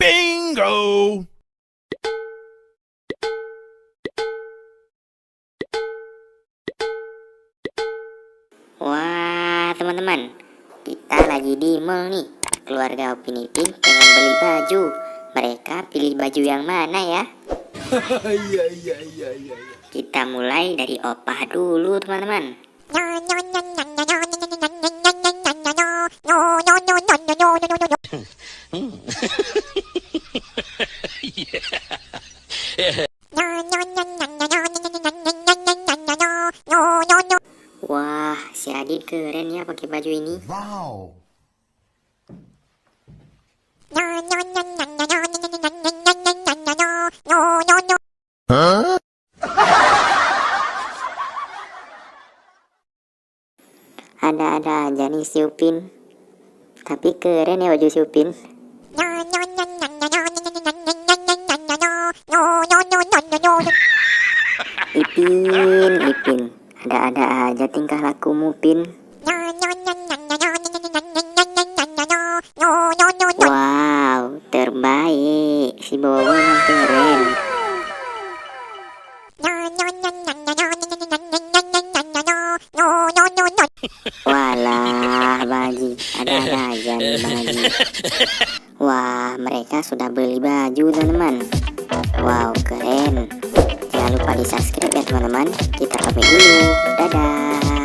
Bingo! Wah, teman-teman, kita lagi di mall nih. Keluarga Upin Ipin pengen beli baju. Mereka pilih baju yang mana ya? Iya. Kita mulai dari opah dulu, teman-teman. Wah, si Adit keren ya pakai baju ini. Wow. Huh? Ada-ada aja nih si Upin. Tapi keren ya baju si Upin. Ipin, ada-ada aja tingkah lakumu, Pin. Wow, terbaik. Si Bowo yang keren. Walah, Baji, ada-ada aja nih Baji. Wah, mereka sudah beli baju, teman-teman. Wow, keren. Jangan lupa di subscribe ya, teman-teman. Kita pamit dulu. Dadah.